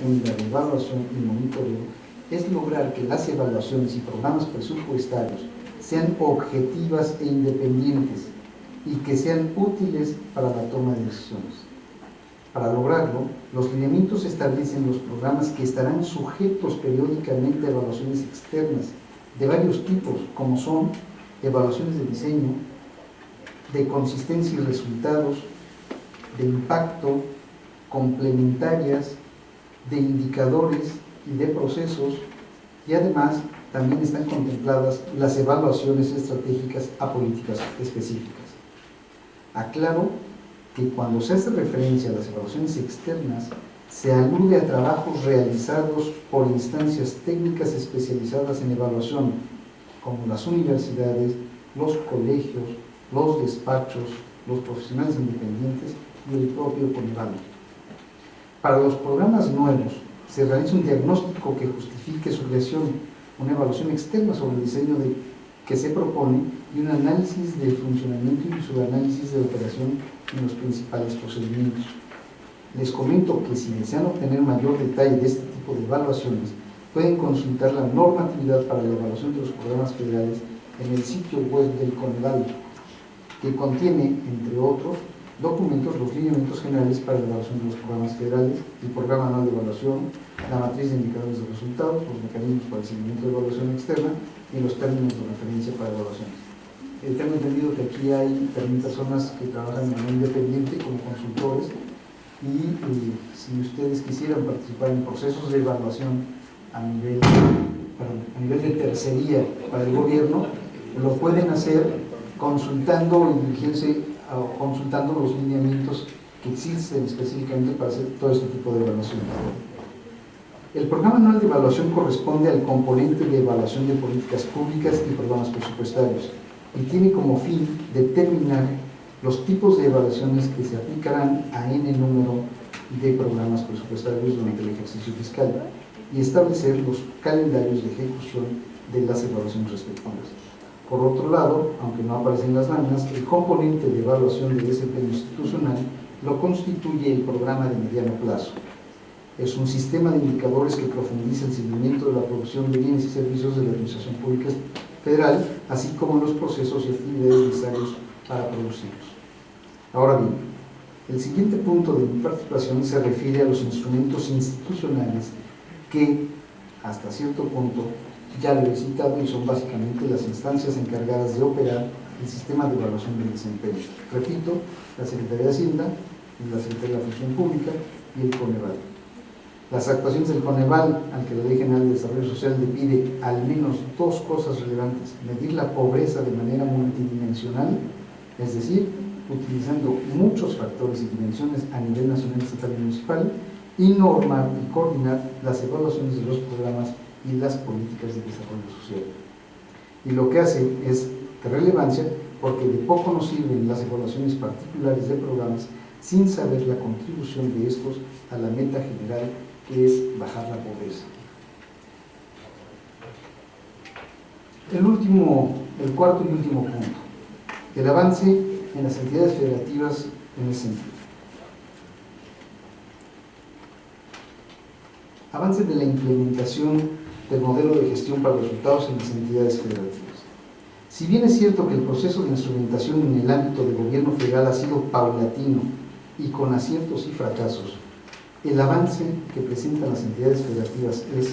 agenda de evaluación y monitoreo es lograr que las evaluaciones y programas presupuestarios sean objetivas e independientes y que sean útiles para la toma de decisiones. Para lograrlo, los lineamientos establecen los programas que estarán sujetos periódicamente a evaluaciones externas de varios tipos, como son evaluaciones de diseño, de consistencia y resultados, de impacto, complementarias, de indicadores y de procesos, y además también están contempladas las evaluaciones estratégicas a políticas específicas. Aclaro que cuando se hace referencia a las evaluaciones externas, se alude a trabajos realizados por instancias técnicas especializadas en evaluación, como las universidades, los colegios, los despachos, los profesionales independientes y el propio CONEVAL. Para los programas nuevos, se realiza un diagnóstico que justifique su creación, una evaluación externa sobre el diseño que se propone y un análisis del funcionamiento y su análisis de operación en los principales procedimientos. Les comento que si desean obtener mayor detalle de este tipo de evaluaciones, pueden consultar la normatividad para la evaluación de los programas federales en el sitio web del CONEVAL, que contiene, entre otros documentos, los lineamientos generales para la evaluación de los programas federales, el programa anual de evaluación, la matriz de indicadores de resultados, los mecanismos para el seguimiento de evaluación externa y los términos de referencia para evaluaciones. Tengo entendido que aquí hay también personas que trabajan de manera independiente como consultores y si ustedes quisieran participar en procesos de evaluación a nivel de tercería para el gobierno, lo pueden hacer consultando y dirigiéndose consultando los lineamientos que existen específicamente para hacer todo este tipo de evaluación. El programa anual de evaluación corresponde al componente de evaluación de políticas públicas y programas presupuestarios y tiene como fin determinar los tipos de evaluaciones que se aplicarán a N número de programas presupuestarios durante el ejercicio fiscal y establecer los calendarios de ejecución de las evaluaciones respectivas. Por otro lado, aunque no aparece en las láminas, el componente de evaluación de desempeño institucional lo constituye el programa de mediano plazo. Es un sistema de indicadores que profundiza el seguimiento de la producción de bienes y servicios de la Administración Pública Federal, así como los procesos y actividades necesarios para producirlos. Ahora bien, el siguiente punto de mi participación se refiere a los instrumentos institucionales que, hasta cierto punto, ya lo he citado y son básicamente las instancias encargadas de operar el sistema de evaluación del desempeño. Repito, la Secretaría de Hacienda, la Secretaría de la Función Pública y el CONEVAL. Las actuaciones del CONEVAL, al que la Ley General de Desarrollo Social le pide al menos dos cosas relevantes: medir la pobreza de manera multidimensional, es decir, utilizando muchos factores y dimensiones a nivel nacional, estatal y municipal, y normar y coordinar las evaluaciones de los programas y las políticas de desarrollo social. Y lo que hace es de relevancia porque de poco nos sirven las evaluaciones particulares de programas sin saber la contribución de estos a la meta general, que es bajar la pobreza. El cuarto y último punto, el avance en las entidades federativas en ese sentido. Avance de la implementación del modelo de gestión para resultados en las entidades federativas. Si bien es cierto que el proceso de instrumentación en el ámbito del gobierno federal ha sido paulatino y con aciertos y fracasos, el avance que presentan las entidades federativas es,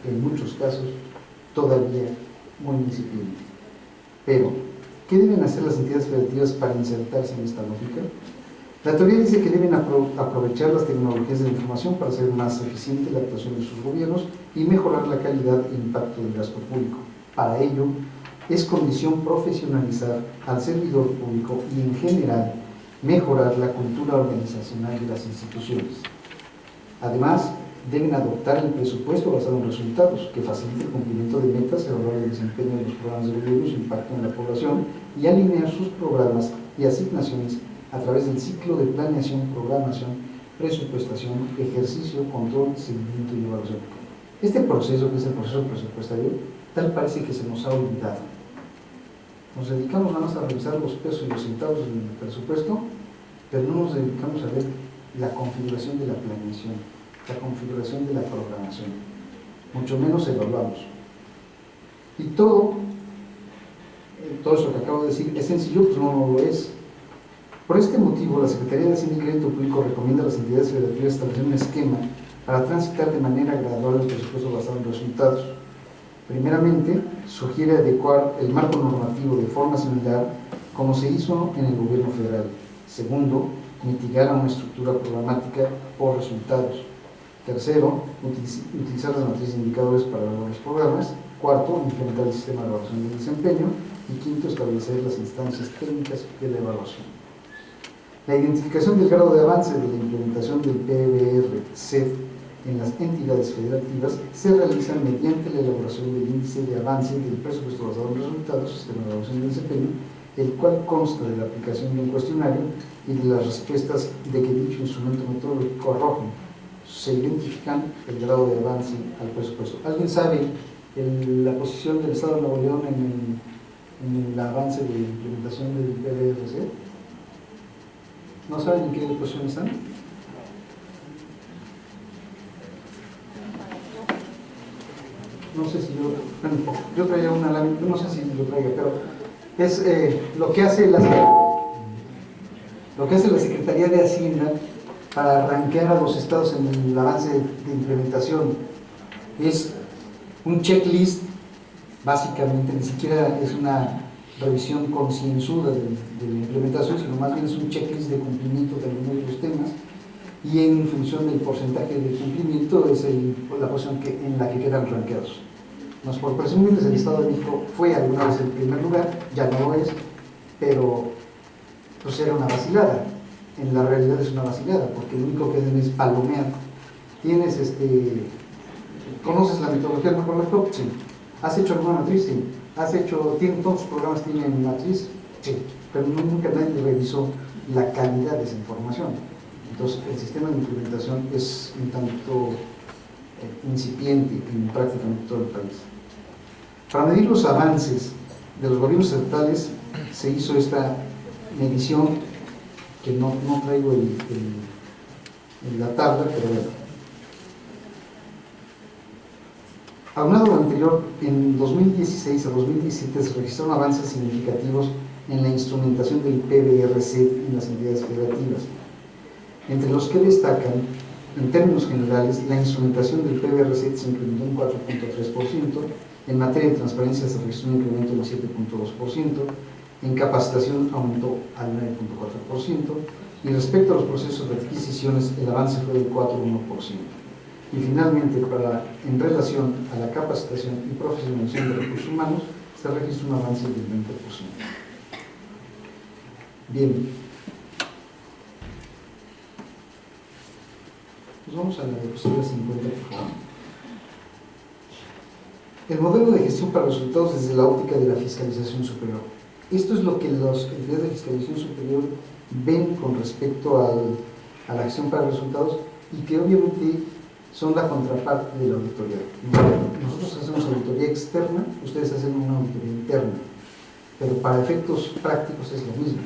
en muchos casos, todavía muy incipiente. Pero, ¿qué deben hacer las entidades federativas para insertarse en esta lógica? La teoría dice que deben aprovechar las tecnologías de la información para hacer más eficiente la actuación de sus gobiernos y mejorar la calidad e impacto del gasto público. Para ello, es condición profesionalizar al servidor público y, en general, mejorar la cultura organizacional de las instituciones. Además, deben adoptar el presupuesto basado en resultados, que facilite el cumplimiento de metas, evaluar el desempeño de los programas de gobierno y su impacto en la población, y alinear sus programas y asignaciones a través del ciclo de planeación, programación, presupuestación, ejercicio, control, seguimiento y evaluación. Este proceso, que es el proceso presupuestario, tal parece que se nos ha olvidado. Nos dedicamos nada más a revisar los pesos y los centavos del presupuesto, pero no nos dedicamos a ver la configuración de la planeación, la configuración de la programación, mucho menos evaluamos. Y todo eso que acabo de decir es sencillo, pues no lo es. Por este motivo, la Secretaría de Hacienda y Crédito Público recomienda a las entidades federativas establecer un esquema para transitar de manera gradual el presupuesto basado en resultados. Primeramente, sugiere adecuar el marco normativo de forma similar como se hizo en el gobierno federal. Segundo, mitigar a una estructura programática por resultados. Tercero, utilizar las matrices de indicadores para evaluar los programas. Cuarto, implementar el sistema de evaluación del desempeño. Y quinto, establecer las instancias técnicas de la evaluación. La identificación del grado de avance de la implementación del PBR-CEF en las entidades federativas se realiza mediante la elaboración del índice de avance del presupuesto basado en resultados, sistema de evaluación del desempeño, el cual consta de la aplicación de un cuestionario y de las respuestas de que dicho instrumento metodológico arroje. Se identifican el grado de avance al presupuesto. ¿Alguien sabe la posición del Estado de Nuevo León en el avance de implementación del PBR-CEF? ¿No saben en qué posición están? No sé si yo traía una lámina, no sé si lo traiga, pero es lo que hace la Secretaría de Hacienda para rankear a los estados en el avance de implementación. Es un checklist, básicamente, ni siquiera es una revisión concienzuda de la implementación, sino más bien es un checklist de cumplimiento de algunos de los temas, y en función del porcentaje de cumplimiento es la posición en la que quedan rankeados. No es por presumirles, el Estado de México fue alguna vez el primer lugar, ya no lo es, pero pues era una vacilada. En la realidad es una vacilada, porque lo único que hacen es palomear. ¿Conoces la metodología del macroelectro? Sí. ¿Has hecho alguna matriz? Sí. ¿Todos los programas tienen matriz? Sí. Pero nunca nadie revisó la calidad de esa información. Entonces, el sistema de implementación es un tanto incipiente en prácticamente todo el país. Para medir los avances de los gobiernos estatales se hizo esta medición, que no traigo la tabla, pero bueno. Aunado a lo anterior, en 2016 a 2017 se registraron avances significativos en la instrumentación del PBR-CEF en las entidades federativas, entre los que destacan, en términos generales, la instrumentación del PBR-CEF se incrementó un 4.3%, en materia de transparencia se registró un incremento del 7.2%, en capacitación aumentó al 9.4%, y respecto a los procesos de adquisiciones el avance fue del 4.1%. Y finalmente, en relación a la capacitación y profesionalización de recursos humanos, se registra un avance del 20%. Bien. Pues vamos a la diapositiva 50, por favor. El modelo de gestión para resultados desde la óptica de la fiscalización superior. Esto es lo que las entidades de fiscalización superior ven con respecto a la gestión para resultados, y que obviamente son la contraparte de la auditoría. Nosotros hacemos auditoría externa, ustedes hacen una auditoría interna, pero para efectos prácticos es lo mismo.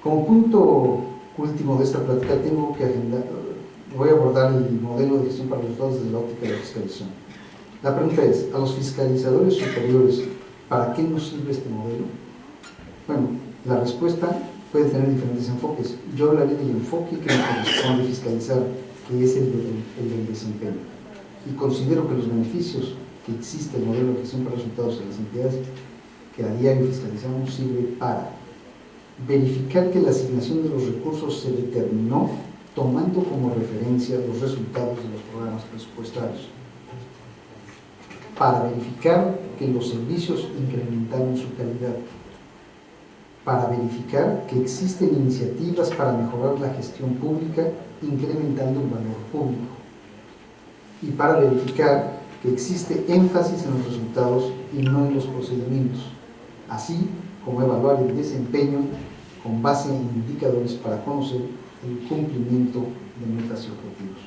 Como punto último de esta plática, tengo que voy a abordar el modelo de gestión para resultados desde la óptica de la fiscalización. La pregunta es, ¿a los fiscalizadores superiores para qué nos sirve este modelo? Bueno, la respuesta puede tener diferentes enfoques. Yo hablaré del enfoque que me corresponde fiscalizar, que es el del desempeño. Y considero que los beneficios que existe el modelo de gestión para resultados en las entidades que a diario fiscalizamos sirve para verificar que la asignación de los recursos se determinó tomando como referencia los resultados de los programas presupuestarios, para verificar que los servicios incrementaron su calidad, para verificar que existen iniciativas para mejorar la gestión pública incrementando el valor público, y para verificar que existe énfasis en los resultados y no en los procedimientos, así como evaluar el desempeño con base en indicadores para conocer el cumplimiento de metas y objetivos.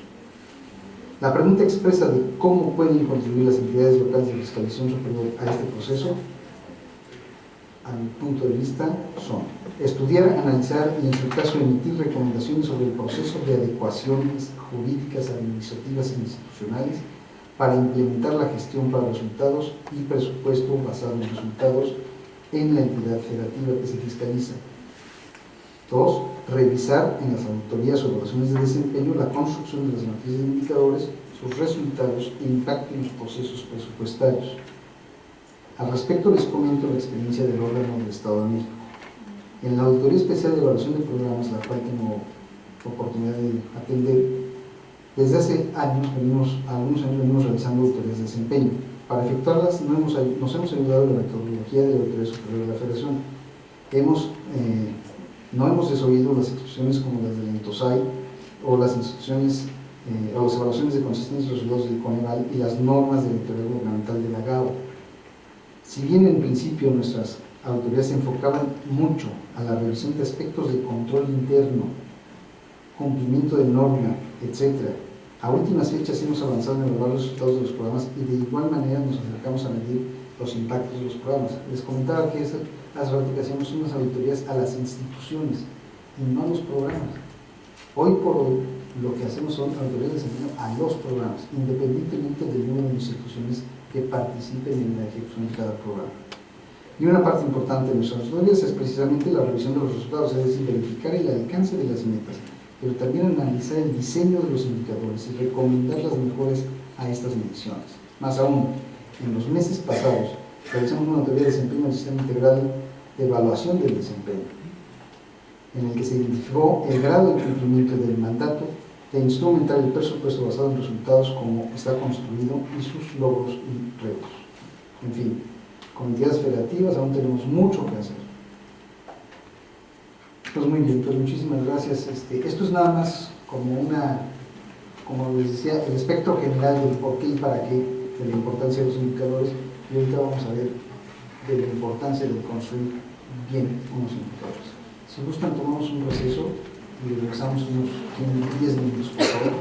La pregunta expresa de cómo pueden contribuir las entidades locales de fiscalización superior a este proceso a mi punto de vista, son estudiar, analizar y en su caso emitir recomendaciones sobre el proceso de adecuaciones jurídicas, administrativas e institucionales para implementar la gestión para resultados y presupuesto basado en resultados en la entidad federativa que se fiscaliza. 2. Revisar en las auditorías o evaluaciones de desempeño la construcción de las matrices de indicadores, sus resultados e impacto en los procesos presupuestarios. Al respecto les comento la experiencia del órgano del Estado de México. En la Auditoría Especial de Evaluación de Programas, la cual tengo oportunidad de atender, desde hace algunos años venimos realizando auditorías de desempeño. Para efectuarlas nos hemos ayudado de la metodología de la Auditoría Superior de la Federación. No hemos desoído las instituciones como las del ENTOSAI o las instituciones o las evaluaciones de consistencia y resultados del CONEVAL y las normas de la auditoría gubernamental de la GAO. Si bien en principio nuestras auditorías se enfocaban mucho a la revisión de aspectos de control interno, cumplimiento de norma, etc., a últimas fechas hemos avanzado en evaluar los resultados de los programas y de igual manera nos acercamos a medir los impactos de los programas. Les comentaba que hace rato que hacíamos unas auditorías a las instituciones y no a los programas. Hoy por hoy lo que hacemos son auditorías de desempeño a los programas, independientemente del número de instituciones que participen en la ejecución de cada programa. Y una parte importante de nuestras auditorías es precisamente la revisión de los resultados, es decir, verificar el alcance de las metas, pero también analizar el diseño de los indicadores y recomendar las mejoras a estas mediciones. Más aún, en los meses pasados realizamos una auditoría de desempeño del Sistema Integral de Evaluación del Desempeño, en el que se identificó el grado de cumplimiento del mandato de instrumentar el presupuesto basado en resultados como está construido y sus logros y retos. En fin, con entidades federativas aún tenemos mucho que hacer. Pues muy bien, pues muchísimas gracias. Esto es nada más como les decía, el espectro general del por qué y para qué, de la importancia de los indicadores, y ahorita vamos a ver de la importancia de construir bien unos indicadores. Si gustan, tomamos un receso y regresamos unos 10 minutos, por favor.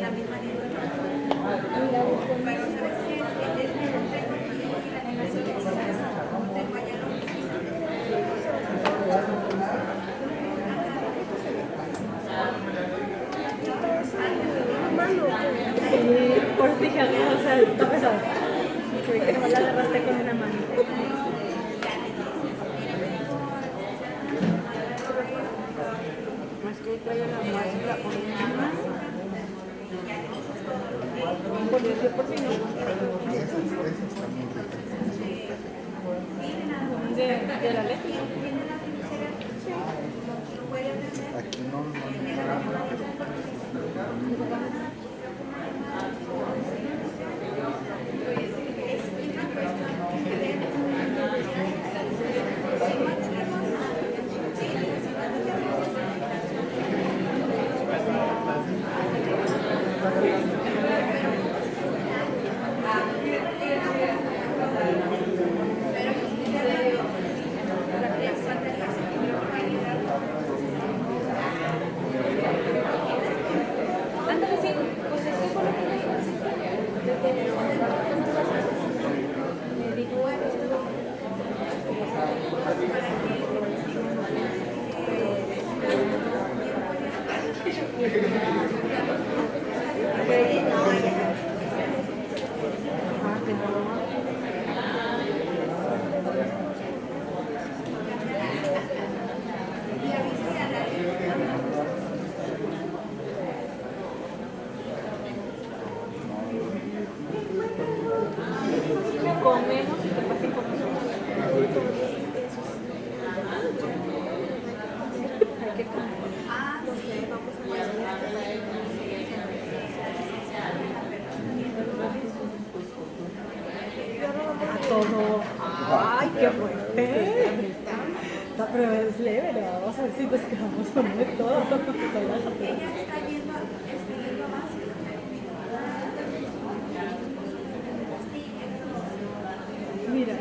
La misma nivel. Pero sabes que es que no tengo aquí la animación de no tengo allá la oficina. Sí, por fija, o sea, está pesado. Que no la agarraste con una mano. Más que traigo la música por encima. Por decir por si no. De la letra. Aquí no. Ándale, sí, pues es que por lo que me dijo con menos y te pasé con menos. Hay que comer. A todo. Ay, qué fuerte. Esta prueba es leve, ¿no? Vamos a ver si nos quedamos con esto. Relájate. Ella está yendo a base. Mira.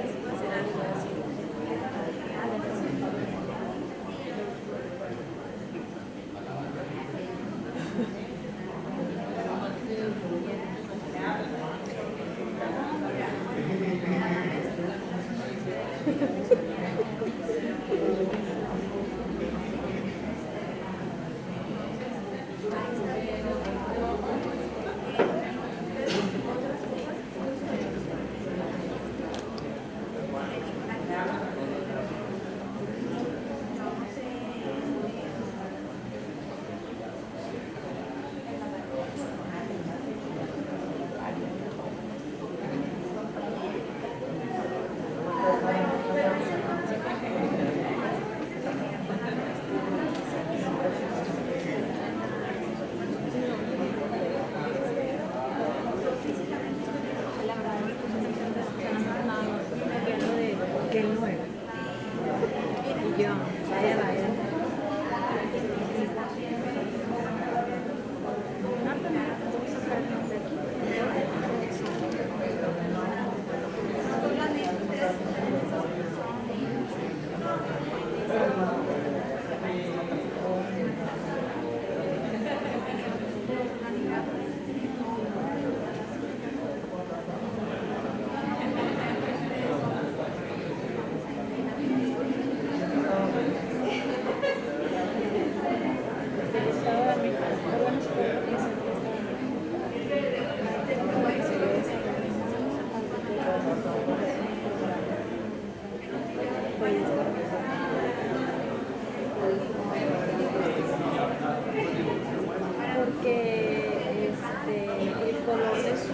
Que él no era. Y yo, vaya, vaya. Porque el color de su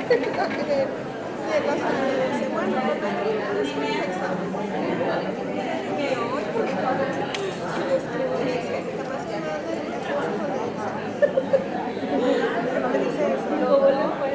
dice, bueno, no me escribas un examen. Que hoy, por favor, dice, capaz que no le no me dice eso. ¿Cómo le fue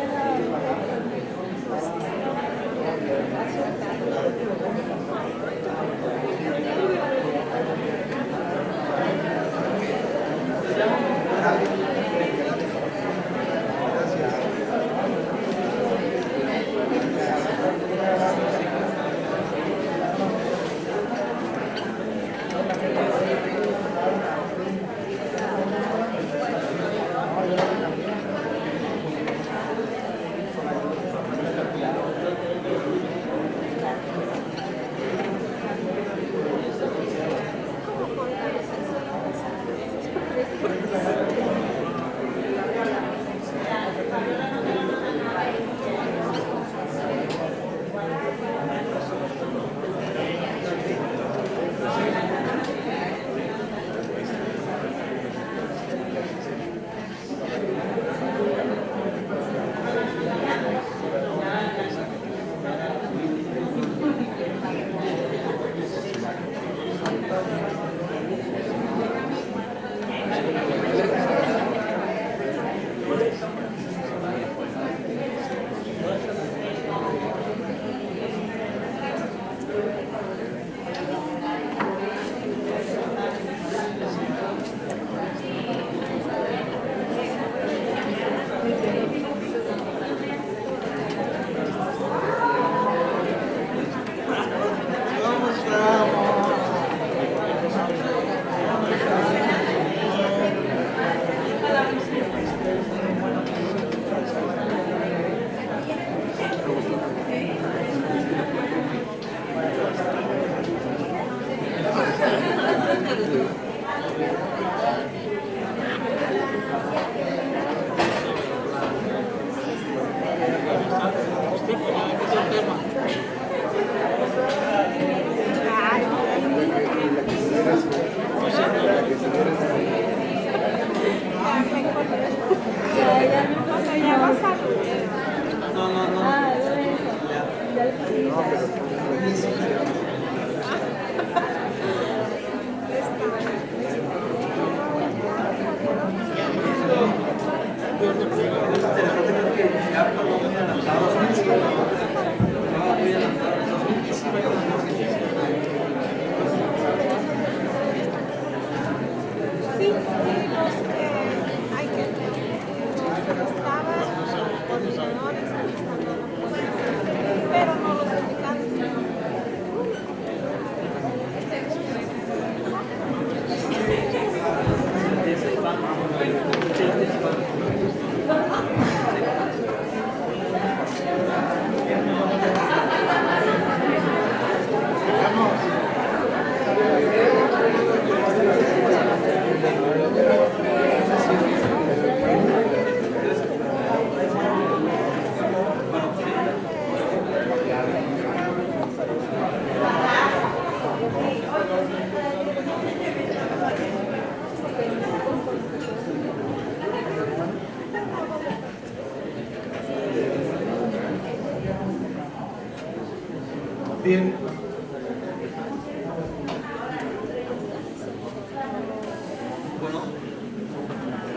Bien.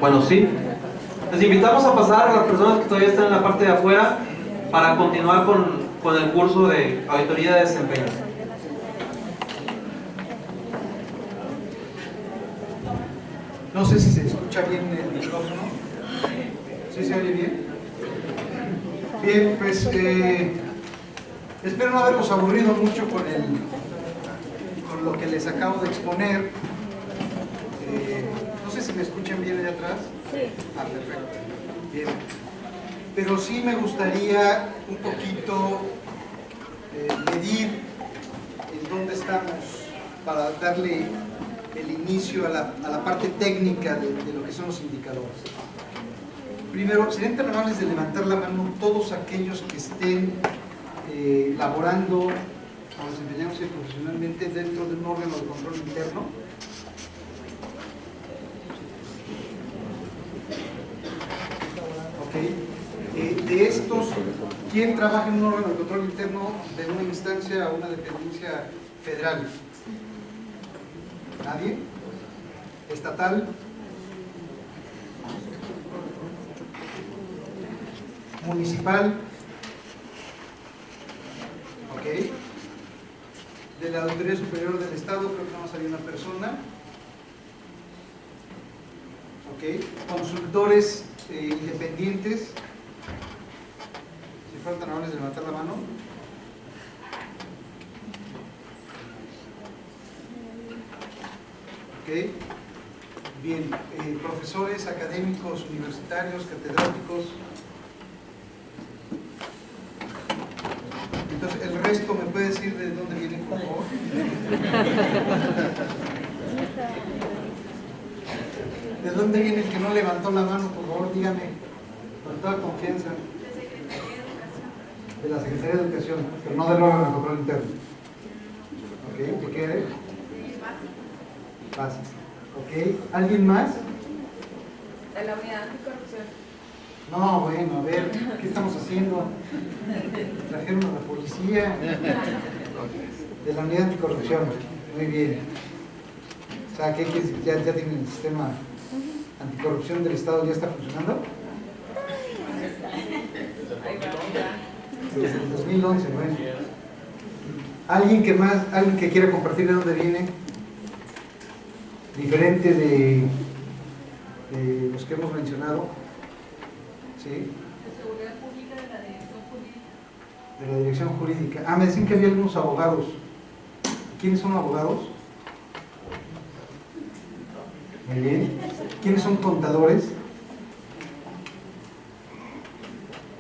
Bueno, sí. Les invitamos a pasar a las personas que todavía están en la parte de afuera para continuar con el curso de auditoría de desempeño. No sé si se escucha bien el micrófono. ¿Sí se oye bien? Bien, pues espero no haberlos aburrido mucho con lo que les acabo de exponer. No sé si me escuchan bien allá atrás. Sí. Ah, perfecto. Bien. Pero sí me gustaría un poquito medir en dónde estamos para darle el inicio a la parte técnica de lo que son los indicadores. Primero, serían tan amables de levantar la mano todos aquellos que estén laborando o desempeñándose profesionalmente dentro de un órgano de control interno. Ok. De estos, minutos, ¿quién trabaja en un órgano de control interno de una instancia o una dependencia federal? ¿Nadie? ¿Estatal? ¿Municipal? Ok. De la Auditoría Superior del Estado, creo que nada más había una persona. Ok. Consultores independientes. Si faltan ahora de levantar la mano. Ok. Bien. Profesores académicos, universitarios, catedráticos. Entonces, el resto, ¿me puede decir de dónde vienen, por favor? ¿De dónde viene el que no levantó la mano? Por favor, dígame, con toda confianza. De la Secretaría de Educación, pero no del órgano de control interno. ¿Ok? ¿Qué quiere? Básico. ¿Ok? ¿Alguien más? De la unidad anticorrupción. No, bueno, a ver, ¿qué estamos haciendo? Trajeron a la policía de la unidad anticorrupción. Muy bien. O sea, ¿qué ya tienen el sistema anticorrupción del Estado? ¿Ya está funcionando? Desde el 2011, bueno. ¿Alguien que quiera compartir de dónde viene? Diferente de los que hemos mencionado. ¿Sí? De seguridad pública, de la dirección jurídica. De la dirección jurídica. Ah, me decían que había algunos abogados. ¿Quiénes son abogados? Muy bien. ¿Quiénes son contadores?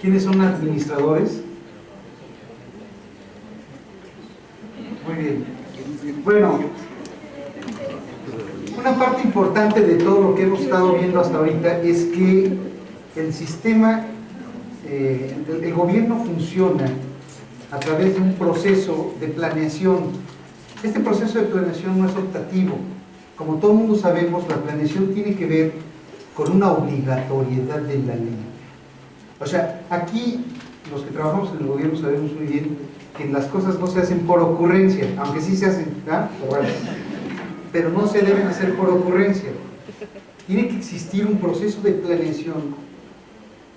¿Quiénes son administradores? Muy bien. Bueno, una parte importante de todo lo que hemos estado viendo hasta ahorita es que el sistema, el gobierno funciona a través de un proceso de planeación. Este proceso de planeación no es optativo. Como todo el mundo sabemos, la planeación tiene que ver con una obligatoriedad de la ley. O sea, aquí los que trabajamos en el gobierno sabemos muy bien que las cosas no se hacen por ocurrencia, aunque sí se hacen, ¿verdad? Pero no se deben hacer por ocurrencia. Tiene que existir un proceso de planeación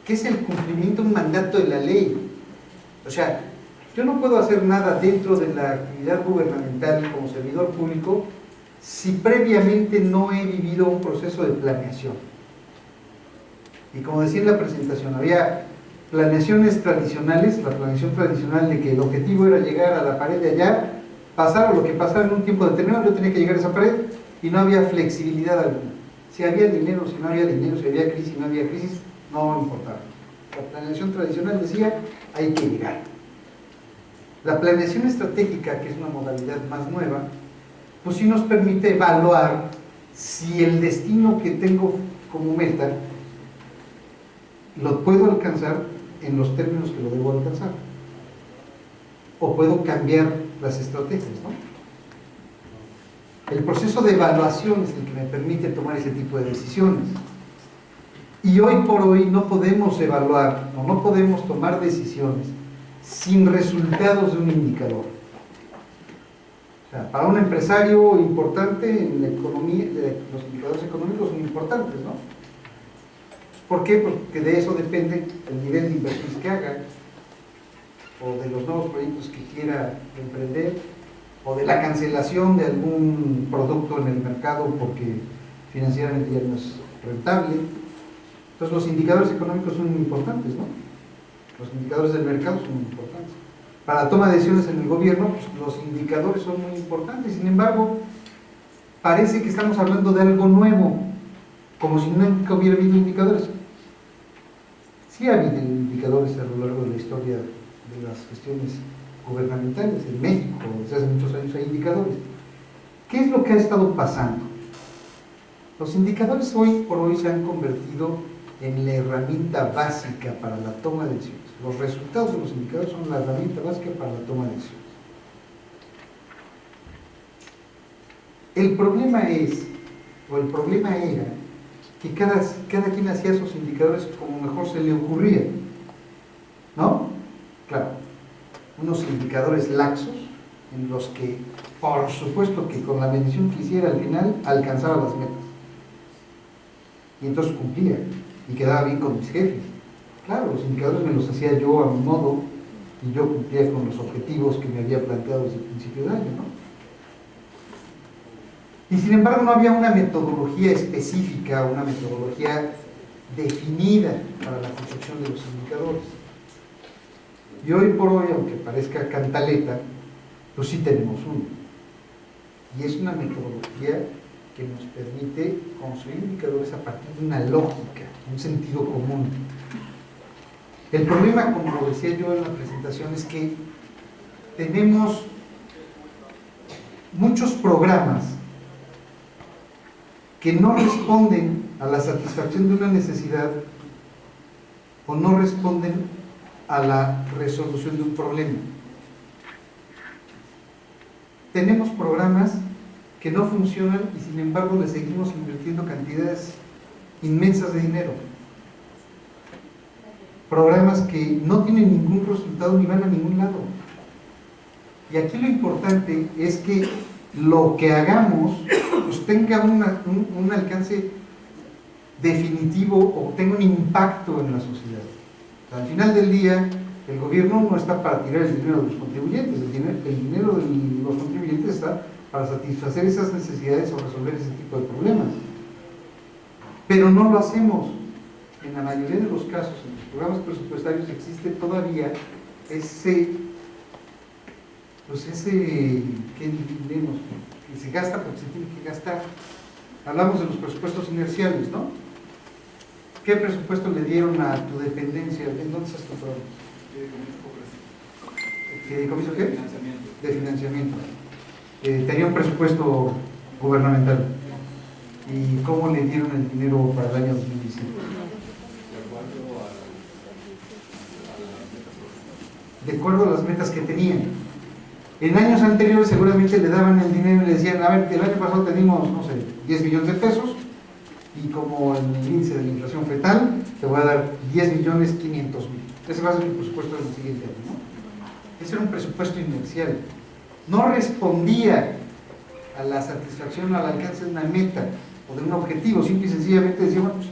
que es el cumplimiento de un mandato de la ley. O sea, yo no puedo hacer nada dentro de la actividad gubernamental como servidor público si previamente no he vivido un proceso de planeación. Y como decía en la presentación, había planeaciones tradicionales, la planeación tradicional de que el objetivo era llegar a la pared de allá, pasara lo que pasara en un tiempo determinado, yo tenía que llegar a esa pared y no había flexibilidad alguna. Si había dinero, si no había dinero, si había crisis, si no había crisis, no importaba. La planeación tradicional decía, hay que llegar. La planeación estratégica, que es una modalidad más nueva, pues sí nos permite evaluar si el destino que tengo como meta lo puedo alcanzar en los términos que lo debo alcanzar. O puedo cambiar las estrategias, ¿no? El proceso de evaluación es el que me permite tomar ese tipo de decisiones. Y hoy por hoy no podemos evaluar o no podemos tomar decisiones sin resultados de un indicador. O sea, para un empresario importante en la economía, los indicadores económicos son importantes, ¿no? ¿Por qué? Porque de eso depende el nivel de inversiones que haga, o de los nuevos proyectos que quiera emprender, o de la cancelación de algún producto en el mercado porque financieramente ya no es rentable. Entonces los indicadores económicos son muy importantes, ¿no? Los indicadores del mercado son muy importantes. Para la toma de decisiones en el gobierno, pues, los indicadores son muy importantes. Sin embargo, parece que estamos hablando de algo nuevo, como si nunca hubiera habido indicadores. Sí ha habido indicadores a lo largo de la historia de las cuestiones gubernamentales. En México, desde hace muchos años hay indicadores. ¿Qué es lo que ha estado pasando? Los indicadores hoy por hoy se han convertido en la herramienta básica para la toma de decisiones. Los resultados de los indicadores son la herramienta básica para la toma de decisiones. El problema era que cada quien hacía sus indicadores como mejor se le ocurría. ¿no? Claro, unos indicadores laxos en los que, por supuesto que con la medición que hiciera al final, alcanzaba las metas. Y entonces cumplía y quedaba bien con mis jefes. Claro, los indicadores me los hacía yo a mi modo y yo cumplía con los objetivos que me había planteado desde el principio de año, ¿no? Y sin embargo no había una metodología específica, una metodología definida para la construcción de los indicadores. Y hoy por hoy, aunque parezca cantaleta, pues sí tenemos uno. Y es una metodología que nos permite construir indicadores a partir de una lógica, un sentido común. El problema, como lo decía yo en la presentación, es que tenemos muchos programas que no responden a la satisfacción de una necesidad o no responden a la resolución de un problema. Tenemos programas que no funcionan y sin embargo le seguimos invirtiendo cantidades inmensas de dinero. Programas que no tienen ningún resultado ni van a ningún lado. Y aquí lo importante es que lo que hagamos pues tenga un alcance definitivo o tenga un impacto en la sociedad. Al final del día, el gobierno no está para tirar el dinero de los contribuyentes, el dinero de los contribuyentes está para satisfacer esas necesidades o resolver ese tipo de problemas. Pero no lo hacemos. En la mayoría de los casos, en los programas presupuestarios existe todavía ese ¿qué diremos? Que se gasta porque se tiene que gastar. Hablamos de los presupuestos inerciales, ¿no? ¿Qué presupuesto le dieron a tu dependencia? ¿En dónde estás comprando? ¿Fideicomiso qué? De financiamiento. Tenía un presupuesto gubernamental. ¿Y cómo le dieron el dinero para el año 2017? De acuerdo a las metas que tenían. En años anteriores seguramente le daban el dinero y le decían, a ver, el año pasado teníamos, no sé, 10 millones de pesos y como el índice de la inflación fue tal, te voy a dar 10.500.000. Ese va a ser el presupuesto del siguiente año, ¿no? Ese era un presupuesto inercial. No respondía a la satisfacción, al alcance de una meta o de un objetivo. Simple y sencillamente decía, bueno, pues,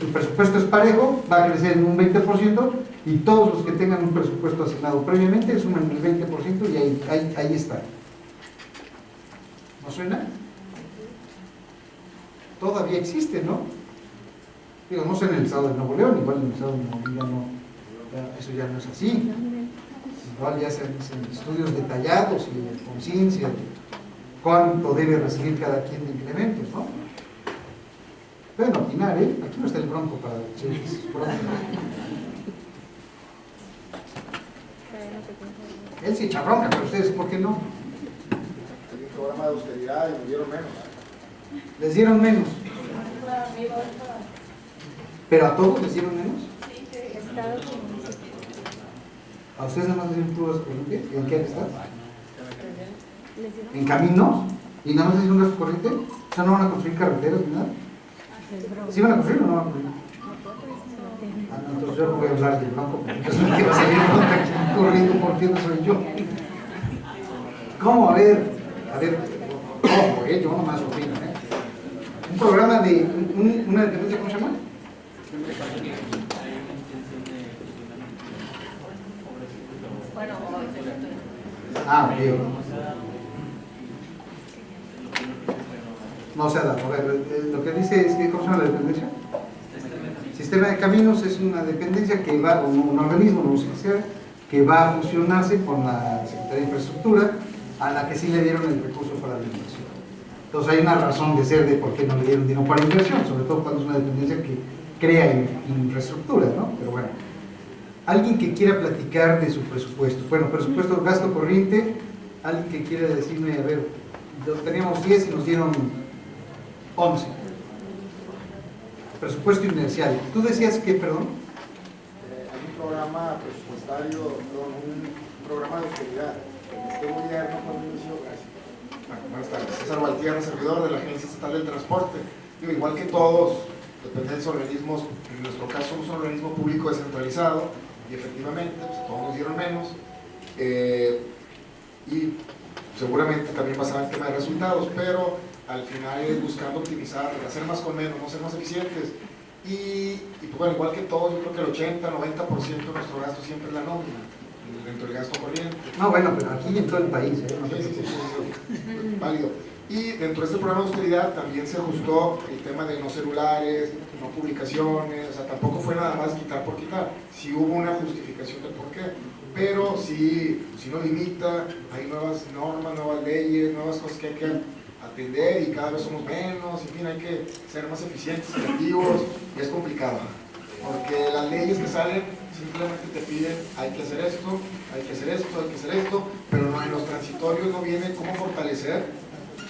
el presupuesto es parejo, va a crecer en un 20% y todos los que tengan un presupuesto asignado previamente suman el 20% y ahí está. ¿No suena? Todavía existe, ¿no? Digo, no sé en el estado de Nuevo León, igual en el estado de Nuevo León eso ya no es así. Igual ya se hacen estudios detallados y de conciencia de cuánto debe recibir cada quien de incrementos, ¿no? Pueden opinar, ¿eh? Aquí no está el bronco para decir bronco. Él sí echa bronca, pero ustedes, ¿por qué no? Hay un programa de austeridad y nos dieron menos. Les dieron menos. ¿Pero a todos les dieron menos? ¿A ustedes nada más les dieron puras corrientes? ¿En qué han estado? ¿En caminos? ¿Y nada más les dieron gasto corriente? O sea, ¿no van a construir carreteras ni nada? ¿Sí van a construir o no van a construir? Ah, no, entonces yo no voy a hablar del banco porque entonces me va a salir corriendo porque no soy yo. ¿Cómo? A ver, ojo, yo nomás opino, un programa de una dependencia, ¿cómo se llama? Ah, ok. No se ha dado. A ver, lo que dice es que, ¿cómo se llama la dependencia? Sistema de Caminos es una dependencia que va, un organismo, no sé qué sea, que va a fusionarse con la Secretaría de Infraestructura, a la que sí le dieron el recurso para la inversión. Entonces hay una razón de ser de por qué no le dieron dinero para inversión, sobre todo cuando es una dependencia que crea infraestructura, ¿no? Pero bueno, alguien que quiera platicar de su presupuesto. Bueno, presupuesto, gasto corriente, alguien que quiera decirme, a ver, teníamos 10 y nos dieron 11. Presupuesto inercial. ¿Tú decías que, perdón? Hay un programa presupuestario, un programa de austeridad. Este gobierno cuando inició, buenas tardes, César Valtierra, servidor de la Agencia Estatal del Transporte. Digo, igual que todos, dependencias, organismos, en nuestro caso somos un organismo público descentralizado, Y efectivamente, pues, todos nos dieron menos. Y seguramente también basado en el tema de resultados, pero al final es buscando optimizar, hacer más con menos, no ser más eficientes. Y pues, bueno, igual que todos, yo creo que el 80-90% de nuestro gasto siempre es la nómina, dentro del gasto corriente. No, bueno, pero aquí en todo el país, ¿eh? No te Sí, preocupes. válido. Y dentro de este programa de austeridad también se ajustó el tema de no celulares, no publicaciones, o sea, tampoco fue nada más quitar por quitar, sí hubo una justificación del por qué, pero sí nos limita, hay nuevas normas, nuevas leyes, nuevas cosas que hay que atender y cada vez somos menos, en fin, hay que ser más eficientes, creativos, y es complicado, porque las leyes que salen simplemente te piden hay que hacer esto, hay que hacer esto, hay que hacer esto, pero no, en los transitorios no viene cómo fortalecer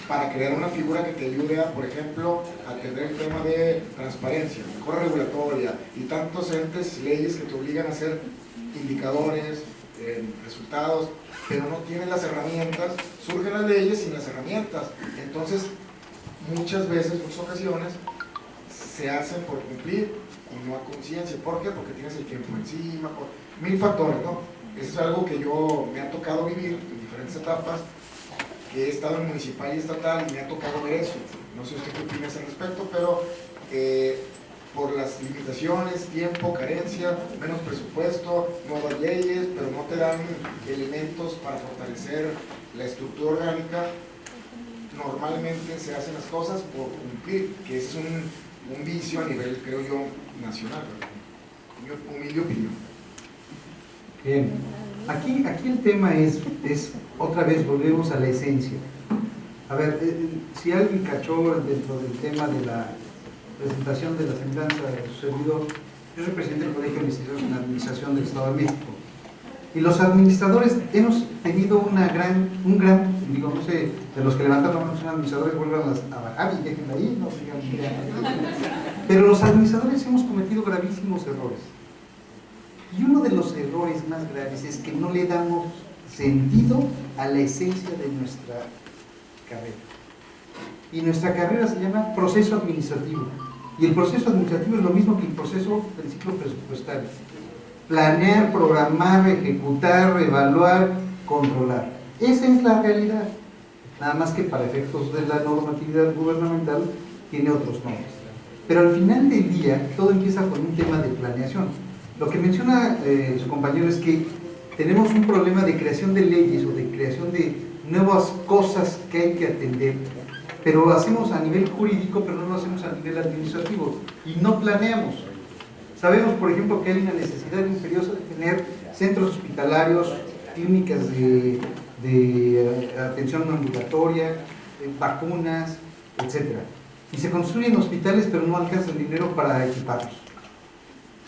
para crear una figura que te ayude a, por ejemplo, a atender el tema de transparencia, mejora regulatoria y tantos entes, leyes que te obligan a hacer indicadores, resultados, pero no tienen las herramientas, surgen las leyes sin las herramientas. Entonces, muchas veces, muchas ocasiones, se hacen por cumplir y no a conciencia. ¿Por qué? Porque tienes el tiempo encima, por mil factores, ¿no? Eso es algo que yo me ha tocado vivir en diferentes etapas, que he estado en municipal y estatal y me ha tocado ver eso. No sé usted qué opina al respecto, pero por las limitaciones, tiempo, carencia, menos presupuesto, nuevas leyes, pero no te dan elementos para fortalecer la estructura orgánica, normalmente se hacen las cosas por cumplir, que ese es un vicio a nivel, creo yo, nacional, mi humilde opinión. Bien, aquí el tema es otra vez volvemos a la esencia. A ver, si alguien cachó dentro del tema de la presentación de la semblanza de su servidor, yo represento el Colegio de Investigadores en Administración del Estado de México. Y los administradores hemos tenido un gran, digo, no sé, de los que levantan la mano son administradores, vuelvan a bajar y déjenla ahí, no sigan. Pero los administradores hemos cometido gravísimos errores. Y uno de los errores más graves es que no le damos sentido a la esencia de nuestra carrera. Y nuestra carrera se llama proceso administrativo. Y el proceso administrativo es lo mismo que el proceso del ciclo presupuestario. Planear, programar, ejecutar, evaluar, controlar. Esa es la realidad. Nada más que para efectos de la normatividad gubernamental tiene otros nombres. Pero al final del día todo empieza con un tema de planeación. Lo que menciona su compañero es que tenemos un problema de creación de leyes o de creación de nuevas cosas que hay que atender, pero lo hacemos a nivel jurídico, pero no lo hacemos a nivel administrativo y no planeamos. Sabemos, por ejemplo, que hay una necesidad imperiosa de tener centros hospitalarios, clínicas de atención ambulatoria, vacunas, etc. Y se construyen hospitales, pero no alcanza el dinero para equiparlos.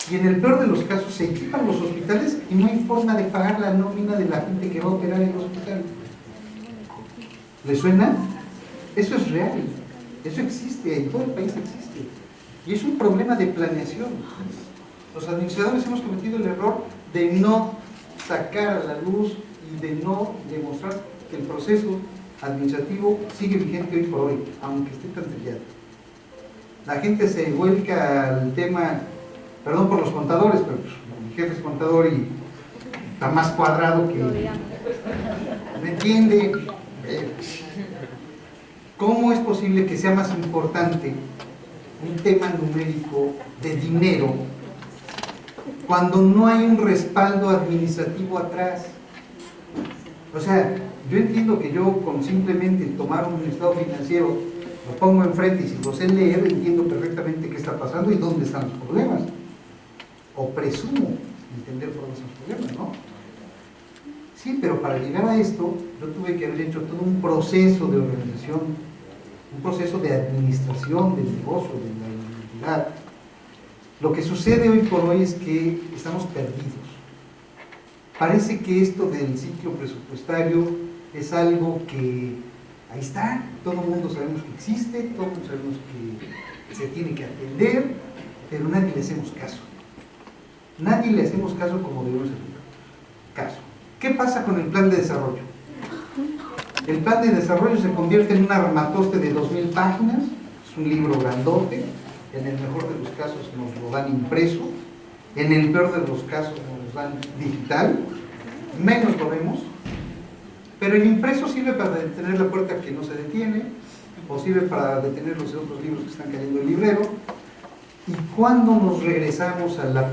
Y en el peor de los casos se equipan los hospitales y no hay forma de pagar la nómina de la gente que va a operar en el hospital. ¿Le suena? Eso es real, eso existe, en todo el país existe. Y es un problema de planeación. Los administradores hemos cometido el error de no sacar a la luz y de no demostrar que el proceso administrativo sigue vigente hoy por hoy, aunque esté tan trillado. La gente se vuelca al tema, perdón por los contadores, pero pues, mi jefe es contador y está más cuadrado que... ¿Me entiende? ¿Cómo es posible que sea más importante un tema numérico de dinero cuando no hay un respaldo administrativo atrás? O sea, yo entiendo que yo con simplemente tomar un estado financiero lo pongo enfrente y si lo sé leer entiendo perfectamente qué está pasando y dónde están los problemas, o presumo entender por dónde están los problemas, ¿no? Sí, pero para llegar a esto yo tuve que haber hecho todo un proceso de organización, un proceso de administración del negocio, de la identidad. Lo que sucede hoy por hoy es que estamos perdidos. Parece que esto del ciclo presupuestario es algo que ahí está, todo el mundo sabemos que existe, todo el mundo sabemos que se tiene que atender, pero nadie le hacemos caso. Nadie le hacemos caso como debemos hacer caso. ¿Qué pasa con el plan de desarrollo? El plan de desarrollo se convierte en un armatoste de 2000 páginas, es un libro grandote, en el mejor de los casos nos lo dan impreso, en el peor de los casos nos nos dan digital, menos lo vemos, pero el impreso sirve para detener la puerta que no se detiene, o sirve para detener los otros libros que están cayendo del librero. Y cuando nos regresamos a la